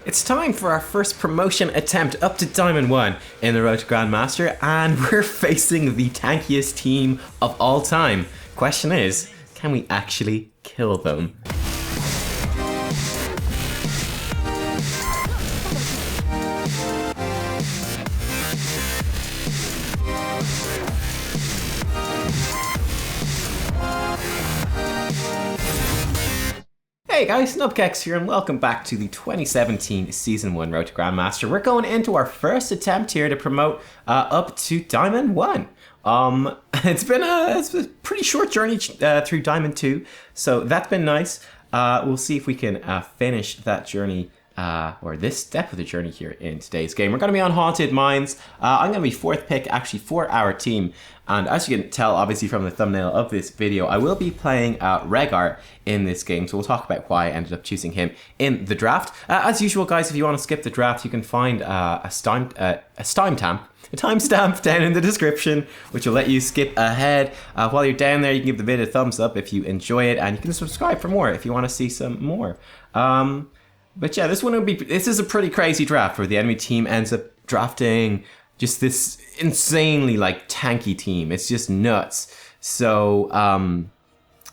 It's time for our first promotion attempt up to Diamond 1 in the road to Grandmaster, and we're facing the tankiest team of all time. Question is, can we actually kill them? Hey guys, Nubkeks here and welcome back to the 2017 Season 1 Road to Grandmaster. We're going into our first attempt here to promote up to Diamond 1. It's been a pretty short journey through Diamond 2, so that's been nice. We'll see if we can finish that journey or this step of the journey here in today's game. We're going to be on Haunted Mines. I'm going to be fourth pick actually for our team. And as you can tell, obviously from the thumbnail of this video, I will be playing Rehgar in this game. So we'll talk about why I ended up choosing him in the draft. As usual, guys, if you want to skip the draft, you can find a timestamp down in the description, which will let you skip ahead. While you're down there, you can give the video a thumbs up if you enjoy it, and you can subscribe for more if you want to see some more. But yeah, this is a pretty crazy draft where the enemy team ends up drafting just this insanely tanky team. It's just nuts. So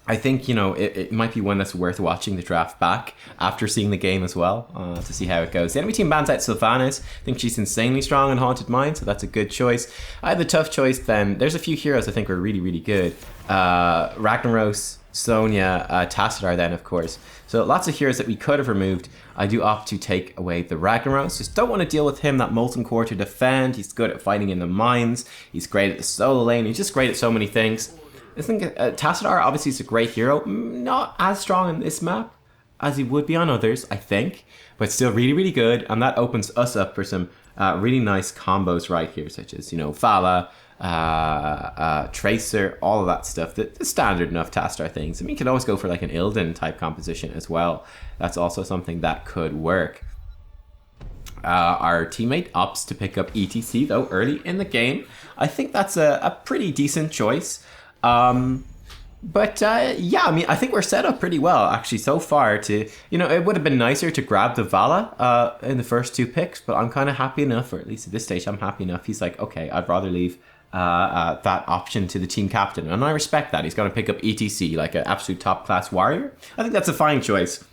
I think, you know, it might be one that's worth watching the draft back after seeing the game as well, to see how it goes. The enemy team bans out Sylvanas. I think she's insanely strong in Haunted Mine, so that's a good choice. I had the tough choice then. There's a few heroes I think were really, really good. Ragnaros, Sonya, Tassadar then, of course. So lots of heroes that we could have removed. I do opt to take away the Ragnaros. Just don't want to deal with him, that Molten Core to defend. He's good at fighting in the mines. He's great at the solo lane. He's just great at so many things. I think Tassadar obviously is a great hero. Not as strong on this map as he would be on others, I think. But still really, really good. And that opens us up for some really nice combos right here, such as, you know, Vala, Tracer, all of that stuff. The standard enough Tassadar things. I mean, you can always go for like an Illidan type composition as well. That's also something that could work. Our teammate opts to pick up ETC though early in the game. I think that's a pretty decent choice. But yeah, I mean, I think we're set up pretty well actually so far to, you know, it would have been nicer to grab the Vala in the first two picks, but I'm kind of happy enough, or at least at this stage I'm happy enough. He's like, okay, I'd rather leave that option to the team captain, and I respect that. He's going to pick up ETC, like an absolute top class warrior. I think that's a fine choice.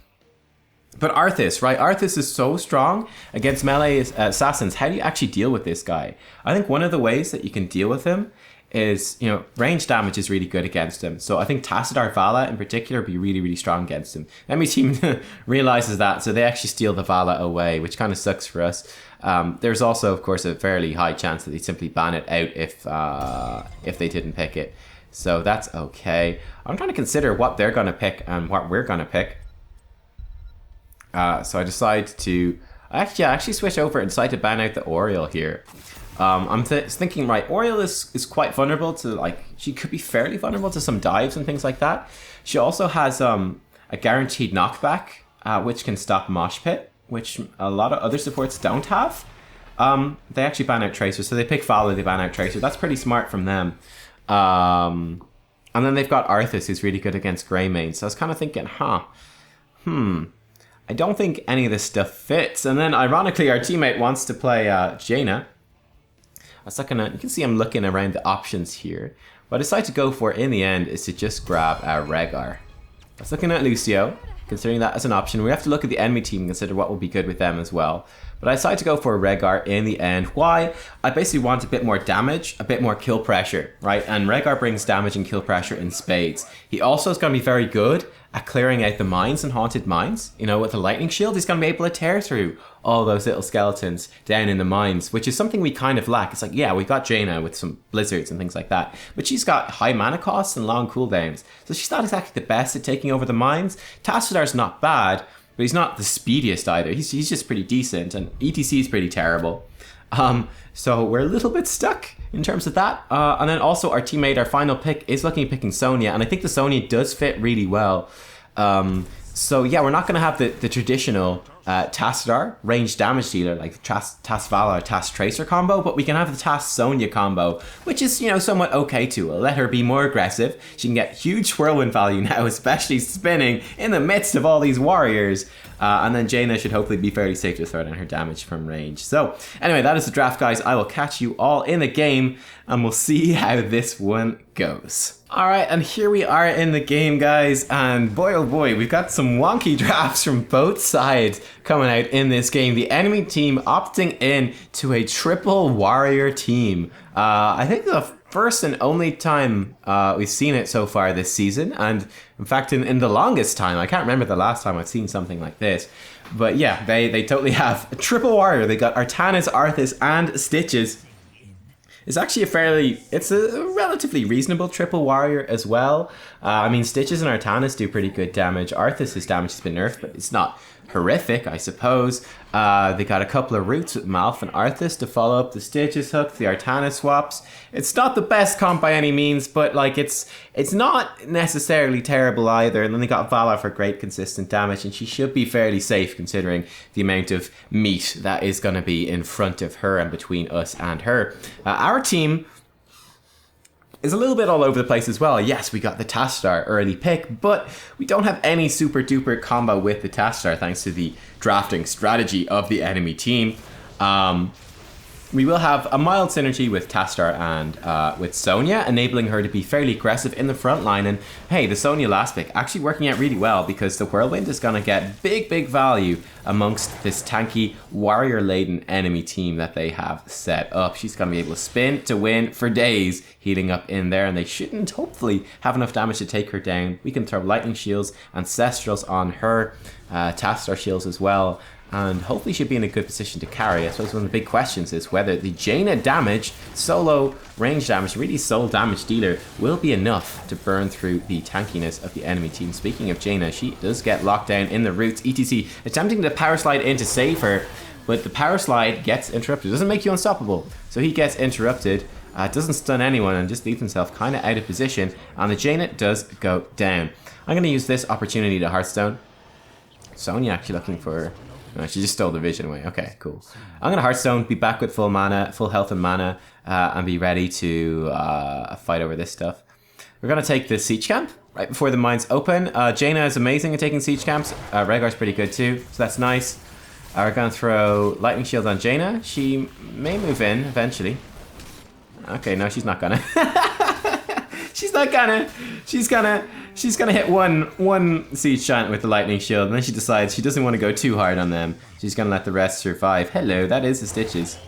But Arthas, right? Arthas is so strong against melee assassins. How do you actually deal with this guy? I think one of the ways that you can deal with him is, you know, range damage is really good against him. So I think Tassadar Vala in particular would be really, really strong against him. Enemy team realizes that, so they actually steal the Vala away, which kind of sucks for us. There's also, of course, a fairly high chance that they simply ban it out if they didn't pick it. So that's okay. I'm trying to consider what they're going to pick and what we're going to pick. So I decide to actually switch over and decide to ban out the Oriole here. I'm thinking, right, Oriole is quite vulnerable to, she could be fairly vulnerable to some dives and things like that. She also has a guaranteed knockback, which can stop Mosh Pit, which a lot of other supports don't have. They actually ban out Tracer, so they pick Vala, they ban out Tracer. That's pretty smart from them. And then they've got Arthas, who's really good against Greymane. So I was kind of thinking, I don't think any of this stuff fits. And then ironically, our teammate wants to play Jaina. I was looking at, you can see I'm looking around the options here. What I decided to go for in the end is to just grab Rehgar. I was looking at Lucio, considering that as an option. We have to look at the enemy team and consider what will be good with them as well. But I decided to go for Rehgar in the end. Why? I basically want a bit more damage, a bit more kill pressure, right? And Rehgar brings damage and kill pressure in spades. He also is going to be very good at clearing out the mines and Haunted Mines. You know, with the lightning shield, he's going to be able to tear through all those little skeletons down in the mines, which is something we kind of lack. It's like, yeah, we got Jaina with some blizzards and things like that, but she's got high mana costs and long cooldowns, so she's not exactly the best at taking over the mines. Tassadar's not bad, but he's not the speediest either. He's just pretty decent, and ETC is pretty terrible. So we're a little bit stuck in terms of that. And then also our teammate, our final pick, is looking at picking Sonya, and I think the Sonya does fit really well. So yeah, we're not going to have the traditional Tassadar, ranged damage dealer, like Tas Vala, Tas Tracer combo, but we can have the Tas Sonya combo, which is, you know, somewhat okay too. We'll let her be more aggressive. She can get huge whirlwind value now, especially spinning in the midst of all these warriors. And then Jaina should hopefully be fairly safe to throw down her damage from range. So anyway, that is the draft, guys. I will catch you all in the game and we'll see how this one goes. Alright, and here we are in the game, guys, and boy oh boy, we've got some wonky drafts from both sides coming out in this game. The enemy team opting in to a triple warrior team. I think the first and only time we've seen it so far this season, and in fact in the longest time. I can't remember the last time I've seen something like this. But yeah, they totally have a triple warrior. They got Artanis, Arthas, and Stitches. It's actually it's a relatively reasonable triple warrior as well. I mean, Stitches and Artanis do pretty good damage. Arthas' damage has been nerfed, but it's not horrific, I suppose. They got a couple of roots with Malf and Arthas to follow up the Stitches hook, the Artanis swaps. It's not the best comp by any means, but like it's not necessarily terrible either. And then they got Vala for great consistent damage, and she should be fairly safe considering the amount of meat that is going to be in front of her and between us and her. Our team is a little bit all over the place as well. Yes, we got the Tassadar early pick, but we don't have any super duper combo with the Tassadar thanks to the drafting strategy of the enemy team. We will have a mild synergy with Tassadar and with Sonya, enabling her to be fairly aggressive in the front line. And hey, the Sonya last pick actually working out really well because the Whirlwind is going to get big value amongst this tanky warrior-laden enemy team that they have set up. She's going to be able to spin to win for days, healing up in there, and they shouldn't hopefully have enough damage to take her down. We can throw lightning shields, ancestrals on her, Tassadar shields as well. And hopefully she'll be in a good position to carry. I suppose one of the big questions is whether the Jaina damage, solo range damage, really sole damage dealer, will be enough to burn through the tankiness of the enemy team. Speaking of Jaina, she does get locked down in the roots. ETC attempting to power slide in to save her, but the power slide gets interrupted. It doesn't make you unstoppable, so he gets interrupted. Doesn't stun anyone and just leaves himself kind of out of position, and the Jaina does go down. I'm going to use this opportunity to Hearthstone. Sonya actually looking for... No, she just stole the vision away. Okay, cool. I'm going to Hearthstone, be back with full mana, full health and mana, and be ready to fight over this stuff. We're going to take the siege camp right before the mines open. Jaina is amazing at taking siege camps. Rehgar's pretty good too, so that's nice. We're going to throw lightning shield on Jaina. She may move in eventually. Okay, no, she's not gonna. She's not gonna. She's gonna hit one siege giant with the lightning shield, and then she decides she doesn't want to go too hard on them. She's gonna let the rest survive. Hello, that is the Stitches.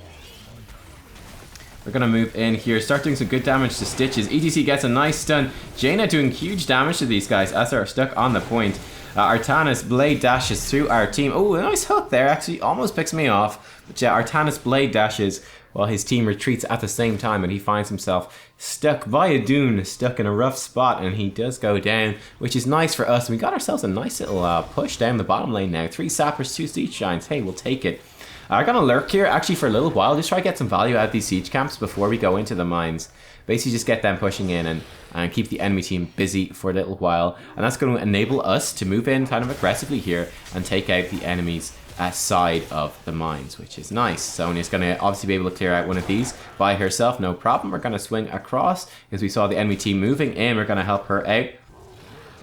We're gonna move in here, start doing some good damage to Stitches. ETC gets a nice stun. Jaina doing huge damage to these guys as they're stuck on the point. Artanis blade dashes through our team. Oh, a nice hook there, actually almost picks me off. But yeah, Artanis blade dashes while his team retreats at the same time, and he finds himself stuck by a dune, stuck in a rough spot, and he does go down, which is nice for us. We got ourselves a nice little push down the bottom lane now. 3 sappers, 2 siege giants. Hey, we'll take it. I'm gonna lurk here actually for a little while, just try to get some value out of these siege camps before we go into the mines. Basically just get them pushing in and keep the enemy team busy for a little while, and that's going to enable us to move in kind of aggressively here and take out the enemies side of the mines, which is nice. Sonya's going to obviously be able to clear out one of these by herself, no problem. We're going to swing across because we saw the enemy team moving in. We're going to help her out,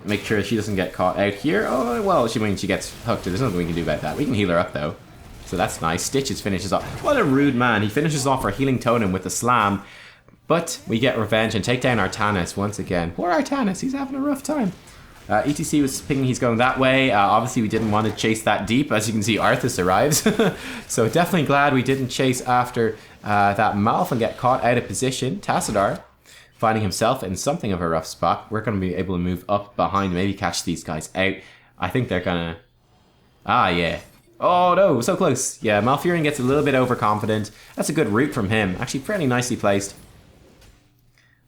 make sure she doesn't get caught out here. Oh well, she gets hooked. There's nothing we can do about that. We can heal her up though, so that's nice. Stitches finishes off. What a rude man. He finishes off our healing totem with a slam, but we get revenge and take down Artanis once again. Poor Artanis, he's having a rough time. ETC was thinking he's going that way. Obviously, we didn't want to chase that deep. As you can see, Arthas arrives. So definitely glad we didn't chase after that Malf and get caught out of position. Tassadar, finding himself in something of a rough spot. We're going to be able to move up behind, maybe catch these guys out. I think they're going to... Ah, yeah. Oh, no, so close. Yeah, Malfurion gets a little bit overconfident. That's a good route from him. Actually, fairly nicely placed.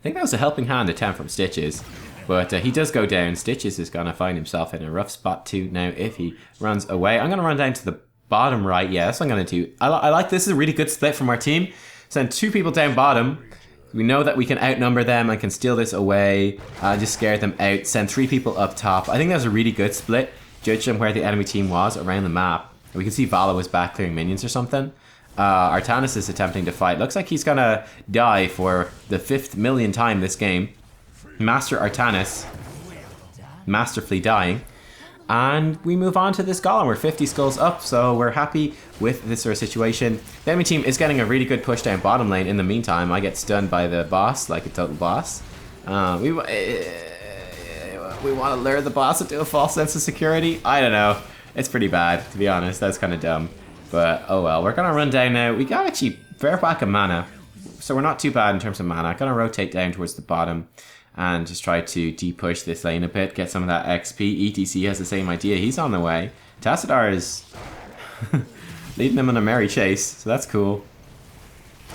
I think that was a helping hand attempt from Stitches. But he does go down. Stitches is going to find himself in a rough spot too now if he runs away. I'm going to run down to the bottom right. Yeah, that's what I'm going to do. I like this. Is a really good split from our team. Send 2 people down bottom. We know that we can outnumber them and can steal this away. Just scare them out. Send 3 people up top. I think that was a really good split. Judge them where the enemy team was around the map. We can see Vala was back clearing minions or something. Artanis is attempting to fight. Looks like he's gonna die for the 5th million time this game. Master Artanis masterfully dying. And we move on to this golem. We're 50 skulls up, so we're happy with this sort of situation. The enemy team is getting a really good push down bottom lane. In the meantime, I get stunned by the boss, like a total boss. We want to lure the boss into a false sense of security. I don't know. It's pretty bad, to be honest. That's kind of dumb. But, oh well. We're going to run down now. We got actually fair whack of mana. So we're not too bad in terms of mana. Going to rotate down towards the bottom and just try to de-push this lane a bit. Get some of that XP. ETC has the same idea. He's on the way. Tassadar is leading them on a merry chase. So that's cool.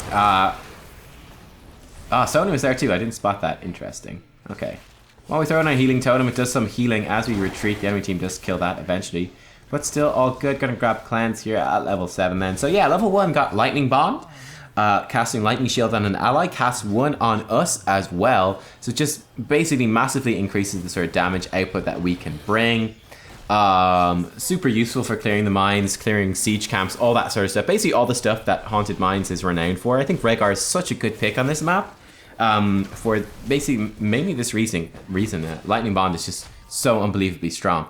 Sony was there too. I didn't spot that. Interesting. Okay. While we throw in a healing totem, it does some healing as we retreat. The enemy team does kill that eventually. But still all good. Gonna grab cleanse here at level 7 then. So yeah, level 1 got Lightning Bond. Casting Lightning Shield on an ally. Cast 1 on us as well. So it just basically massively increases the sort of damage output that we can bring. Super useful for clearing the mines, clearing siege camps, all that sort of stuff. Basically all the stuff that Haunted Mines is renowned for. I think Rehgar is such a good pick on this map. For basically mainly this reason Lightning Bond is just so unbelievably strong.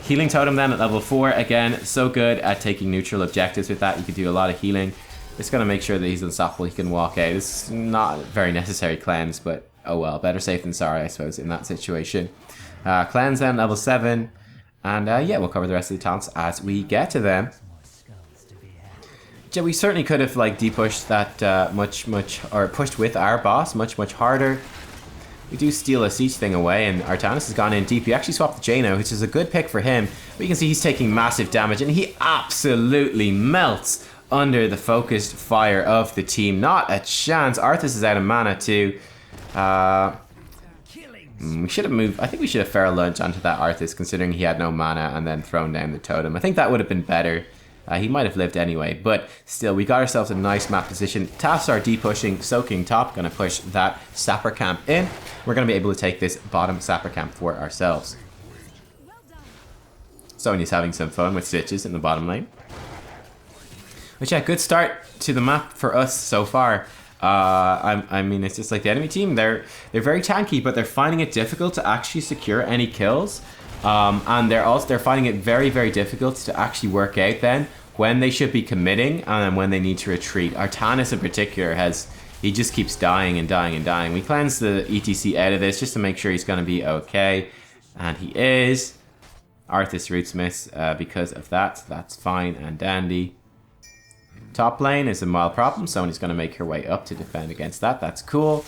Healing Totem then at level 4, again, so good at taking neutral objectives with that. You can do a lot of healing. It's going to make sure that he's unstoppable, he can walk out. It's not a very necessary cleanse, but oh well, better safe than sorry, I suppose, in that situation. Cleanse then, level 7, and yeah, we'll cover the rest of the talents as we get to them. Yeah, we certainly could have like depushed that or pushed with our boss much harder. We do steal a siege thing away, and Artanis has gone in deep. He actually swapped the Jano, which is a good pick for him. But you can see he's taking massive damage, and he absolutely melts under the focused fire of the team. Not a chance. Arthas is out of mana too. We should have moved. I think we should have feral lunge onto that Arthas, considering he had no mana, and then thrown down the totem. I think that would have been better. He might have lived anyway, but still, we got ourselves a nice map position. Tafts are de-pushing, soaking top, gonna push that sapper camp in. We're gonna be able to take this bottom sapper camp for ourselves. Sonya's having some fun with Stitches in the bottom lane. Which, yeah, good start to the map for us so far. I mean, it's just like the enemy team, they're very tanky, but they're finding it difficult to actually secure any kills. And they're finding it very, very difficult to actually work out then when they should be committing and when they need to retreat. Artanis in particular he just keeps dying and dying and dying. We cleanse the ETC out of this just to make sure he's going to be okay. And he is. Arthas Rootsmiths because of that. That's fine and dandy. Top lane is a mild problem. Someone's going to make her way up to defend against that. That's cool.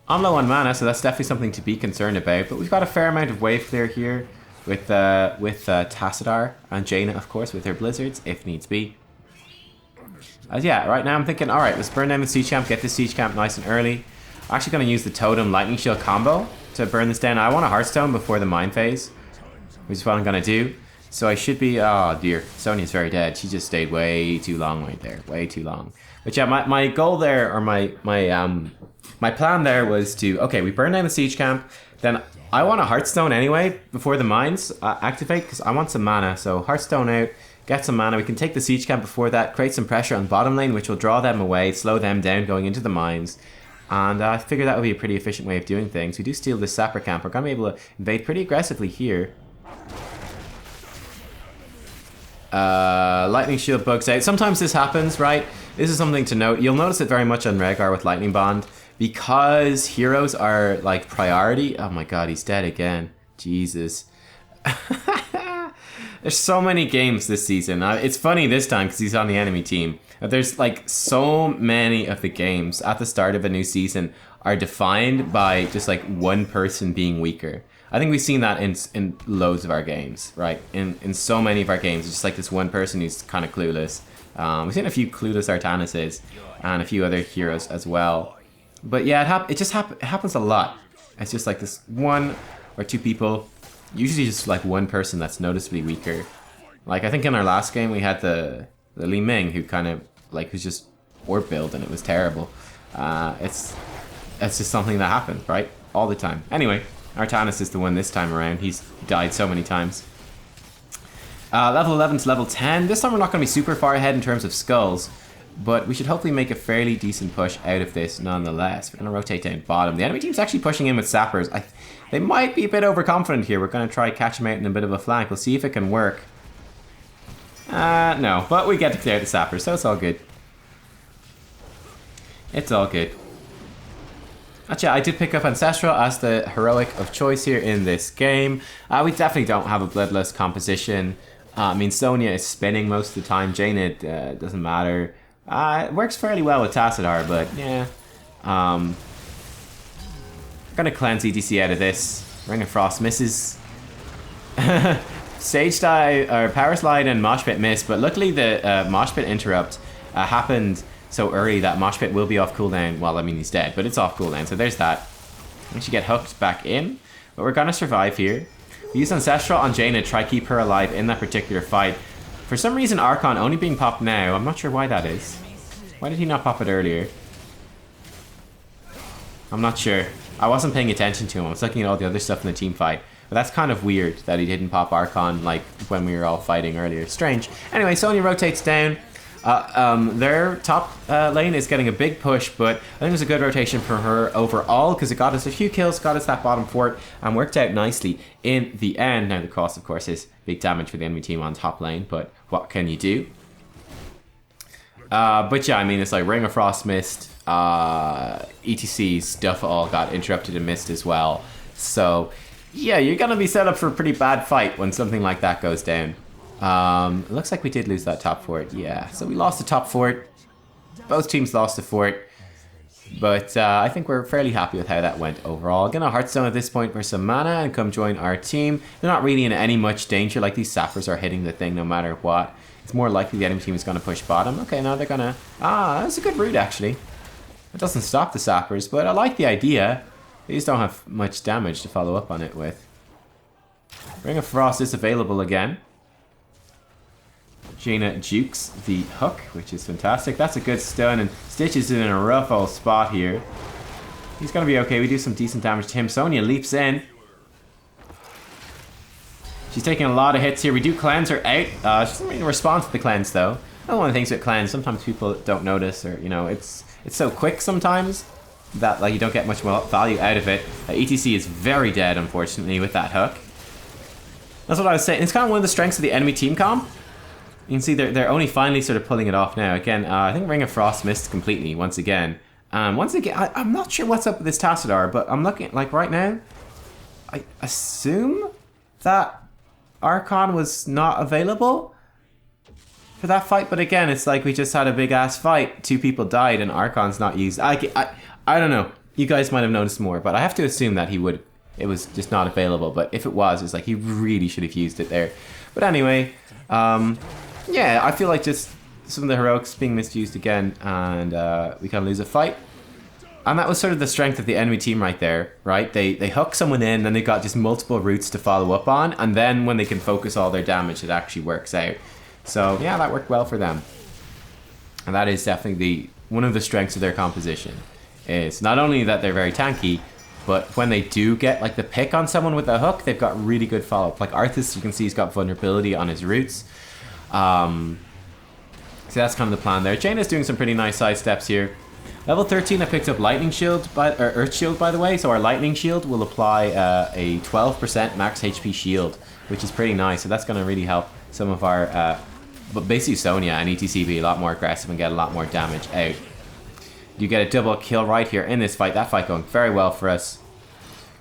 I'm low on mana, so that's definitely something to be concerned about. But we've got a fair amount of wave clear here with Tassadar and Jaina, of course, with her blizzards, if needs be. As yeah, right now I'm thinking, all right, let's burn down the siege camp, get this siege camp nice and early. I'm actually going to use the Totem Lightning Shield combo to burn this down. I want a Hearthstone before the mine phase, which is what I'm going to do. So I should be, oh dear, Sonya's very dead. She just stayed way too long right there, way too long. But yeah, my goal there, or my plan there was to, okay, we burn down the siege camp, then I want a Hearthstone anyway before the mines activate, because I want some mana. So Hearthstone out, get some mana. We can take the siege camp before that, create some pressure on the bottom lane, which will draw them away, slow them down going into the mines. And I figure that would be a pretty efficient way of doing things. We do steal this sapper camp. We're going to be able to invade pretty aggressively here. Lightning Shield bugs out. Sometimes this happens, right? This is something to note. You'll notice it very much on Rehgar with Lightning Bond. Because heroes are like priority. Oh my god, he's dead again. Jesus. There's so many games this season. It's funny this time because he's on the enemy team. There's like so many of the games at the start of a new season are defined by just like one person being weaker. I think we've seen that in loads of our games, right? In so many of our games, it's just like this one person who's kind of clueless. We've seen a few clueless Artanises and a few other heroes as well. But yeah, it happens a lot. It's just like this one or two people, usually just like one person that's noticeably weaker. Like I think in our last game we had the Li Ming who kind of like was just orb build and it was terrible. It's just something that happens, right? All the time. Anyway, Artanis is the one this time around. He's died so many times. Level 11 to level 10. This time we're not going to be super far ahead in terms of skulls, but we should hopefully make a fairly decent push out of this nonetheless. We're going to rotate down bottom. The enemy team's actually pushing in with sappers. They might be a bit overconfident here. We're going to try catch them out in a bit of a flank. We'll see if it can work. No, but we get to clear out the sappers, so it's all good. It's all good. Actually, I did pick up Ancestral as the heroic of choice here in this game. We definitely don't have a bloodless composition. I mean, Sonya is spinning most of the time. Jaina doesn't matter. It works fairly well with Tassadar, but yeah. Gonna cleanse ETC out of this. Ring of Frost misses. Stage dive, or Power Slide and Mosh Pit miss, but luckily the Mosh Pit interrupt happened so early that Mosh Pit will be off cooldown. Well, I mean, he's dead, but it's off cooldown, so there's that. We should get hooked back in, but we're gonna survive here. We use Ancestral on Jaina to try to keep her alive in that particular fight. For some reason, Archon only being popped now. I'm not sure why that is. Why did he not pop it earlier? I'm not sure. I wasn't paying attention to him. I was looking at all the other stuff in the team fight. But that's kind of weird that he didn't pop Archon like when we were all fighting earlier. Strange. Anyway, Sonya rotates down. Their top lane is getting a big push, but I think it was a good rotation for her overall because it got us a few kills, got us that bottom fort, and worked out nicely in the end. Now the cost, of course, is big damage for the enemy team on top lane, but what can you do? But yeah, I mean, it's like Ring of Frost missed, ETC stuff all got interrupted and missed as well. So yeah, you're gonna be set up for a pretty bad fight when something like that goes down. It looks like we did lose that top fort. Yeah, so we lost the top fort. Both teams lost the fort. But I think we're fairly happy with how that went overall. Gonna Hearthstone at this point for some mana and come join our team. They're not really in any much danger. Like, these sappers are hitting the thing no matter what. It's more likely the enemy team is gonna push bottom. Okay, now they're gonna... that's a good route actually. It doesn't stop the sappers, but I like the idea. They just don't have much damage to follow up on it with. Ring of Frost is available again. Jaina jukes the hook, which is fantastic. That's a good stun, and Stitch is in a rough old spot here. He's gonna be okay. We do some decent damage to him. Sonya leaps in. She's taking a lot of hits here. We do cleanse her out. She doesn't really respond to the cleanse though. That's one of the things with cleanse. Sometimes people don't notice, or you know, it's so quick sometimes that like you don't get much value out of it. ETC is very dead, unfortunately, with that hook. That's what I was saying. It's kind of one of the strengths of the enemy team comp. You can see they're only finally sort of pulling it off now. Again, I think Ring of Frost missed completely once again. I'm not sure what's up with this Tassadar, but I'm looking, like right now, I assume that Archon was not available for that fight. But again, it's like we just had a big ass fight. 2 people died and Archon's not used. I don't know. You guys might have noticed more, but I have to assume that it was just not available. But if it was, it's like he really should have used it there. But anyway, yeah, I feel like just some of the heroics being misused again, and we kind of lose a fight. And that was sort of the strength of the enemy team right there, right? They hook someone in, and they got just multiple routes to follow up on, and then when they can focus all their damage, it actually works out. So yeah, that worked well for them. And that is definitely one of the strengths of their composition. Is not only that they're very tanky, but when they do get like the pick on someone with a hook, they've got really good follow-up. Like Arthas, you can see he's got vulnerability on his roots. So that's kind of the plan there. Jaina's doing some pretty nice side steps here. Level 13, I picked up Lightning Shield, or Earth Shield, by the way. So our Lightning Shield will apply a 12% max HP shield, which is pretty nice. So that's going to really help some of our, but basically Sonya and ETC be a lot more aggressive and get a lot more damage out. You get a double kill right here in this fight. That fight going very well for us.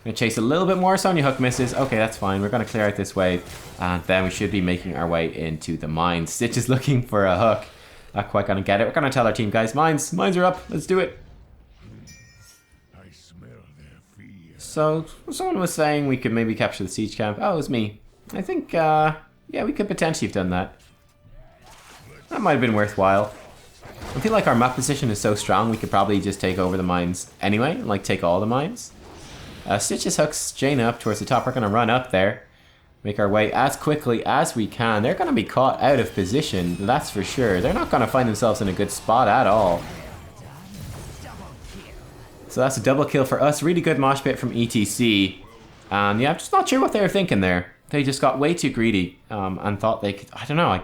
Gonna chase a little bit more. Sonya hook misses. Okay, that's fine. We're gonna clear out this wave, and then we should be making our way into the mines. Stitch is looking for a hook. Not quite gonna get it. We're gonna tell our team, guys, mines are up. Let's do it. I smell their fear. So someone was saying we could maybe capture the siege camp. Oh, it was me. I think yeah, we could potentially have done that. That might have been worthwhile. I feel like our map position is so strong, we could probably just take over the mines anyway, like take all the mines. Stitch just hooks Jaina up towards the top. We're going to run up there, make our way as quickly as we can. They're going to be caught out of position, that's for sure. They're not going to find themselves in a good spot at all. So that's a double kill for us. Really good mosh pit from ETC. And yeah, I'm just not sure what they were thinking there. they just got way too greedy and thought they could. I don't know.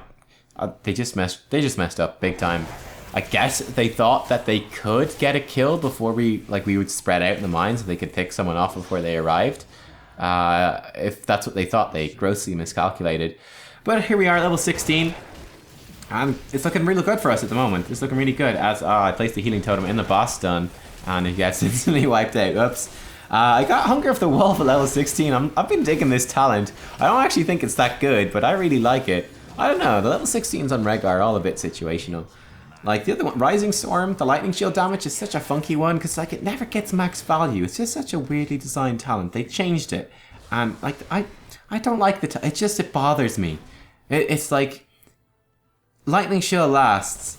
They just messed up big time. I guess they thought that they could get a kill before we would spread out in the mines and they could pick someone off before they arrived. If that's what they thought, they grossly miscalculated. But here we are, level 16. And it's looking really good for us at the moment. It's looking really good as I placed the healing totem in the boss stun and it gets instantly wiped out. Oops. I got Hunger of the Wolf at level 16. I've been digging this talent. I don't actually think it's that good, but I really like it. I don't know, the level 16s on Rehgar are all a bit situational. Like the other one, Rising Storm, the lightning shield damage is such a funky one because like it never gets max value. It's just such a weirdly designed talent. They changed it, and like I don't like the. It bothers me. It's like lightning shield lasts.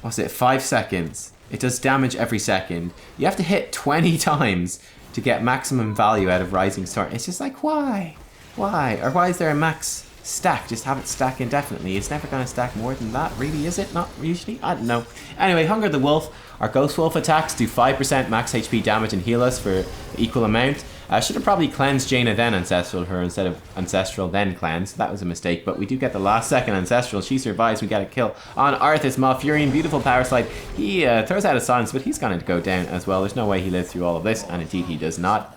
What's it? 5 seconds. It does damage every second. You have to hit 20 times to get maximum value out of Rising Storm. It's just like why, or why is there a max stack? Just have it stack indefinitely. It's never going to stack more than that, really, is it? Not usually? I don't know. Anyway, Hunger the Wolf. Our Ghost Wolf attacks do 5% max HP damage and heal us for equal amount. Should have probably cleansed Jaina then Ancestral her instead of Ancestral then cleanse. That was a mistake, but we do get the last second Ancestral. She survives. We get a kill on Arthas. Malfurion, beautiful power slide. He throws out a silence, but he's going to go down as well. There's no way he lives through all of this, and indeed he does not.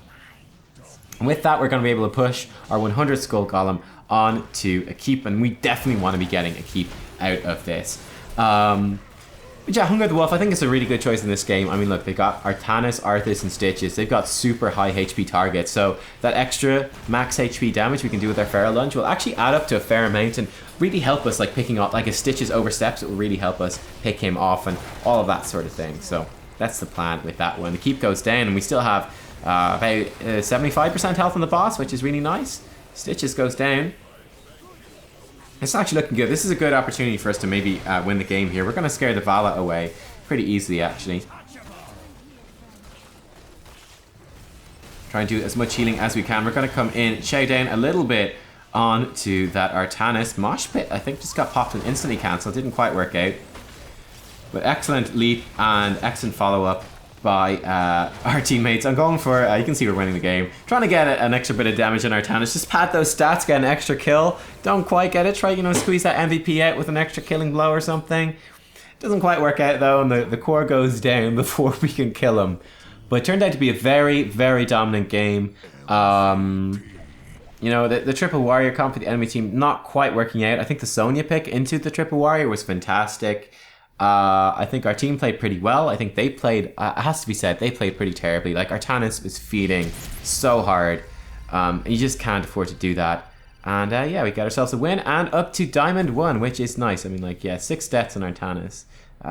And with that, we're going to be able to push our 100 Skull Golem on to a keep, and we definitely want to be getting a keep out of this. But yeah, Hunger the Wolf, I think it's a really good choice in this game. I mean, look, they got Artanis, Arthas, and Stitches. They've got super high HP targets, so that extra max HP damage we can do with our Feral Lunge will actually add up to a fair amount and really help us, like picking off, like if Stitches oversteps, it will really help us pick him off and all of that sort of thing. So that's the plan with that one. The keep goes down, and we still have about 75% health on the boss, which is really nice. Stitches goes down. It's actually looking good. This is a good opportunity for us to maybe win the game here. We're going to scare the Vala away pretty easily, actually. Try and do as much healing as we can. We're going to come in, chow down a little bit onto that Artanis. Mosh Pit, I think, just got popped and instantly cancelled. Didn't quite work out. But excellent leap and excellent follow-up by our teammates. I'm going for, you can see we're winning the game. Trying to get an extra bit of damage on Artanis. Just pad those stats, get an extra kill. Don't quite get it. Try, squeeze that MVP out with an extra killing blow or something. Doesn't quite work out though, and the core goes down before we can kill him. But it turned out to be a very, very dominant game. The triple warrior comp for the enemy team not quite working out. I think the Sonya pick into the triple warrior was fantastic. I think our team played pretty well. I think they played, it has to be said, they played pretty terribly. Like, Artanis was feeding so hard. You just can't afford to do that. And yeah, we got ourselves a win and up to Diamond 1, which is nice. I mean, like, yeah, 6 deaths on Artanis.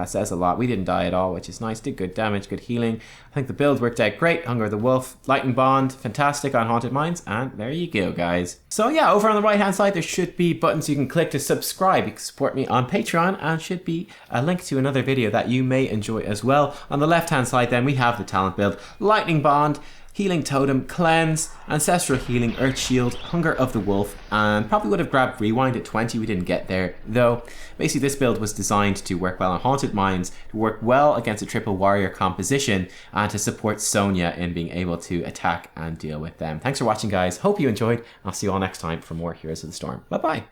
Says a lot. We didn't die at all, which is nice. Did good damage, good healing. I think the build worked out great. Hunger of the Wolf, Lightning Bond, fantastic on Haunted Mines, and there you go, guys. So yeah, over on the right hand side, there should be buttons you can click to subscribe. You can support me on Patreon, and should be a link to another video that you may enjoy as well. On the left hand side then, we have the talent build, Lightning Bond, Healing Totem, Cleanse, Ancestral Healing, Earth Shield, Hunger of the Wolf, and probably would have grabbed Rewind at 20, we didn't get there though. Basically this build was designed to work well on Haunted Mines, to work well against a triple warrior composition, and to support Sonya in being able to attack and deal with them. Thanks for watching, guys, hope you enjoyed. I'll see you all next time for more Heroes of the Storm. Bye bye.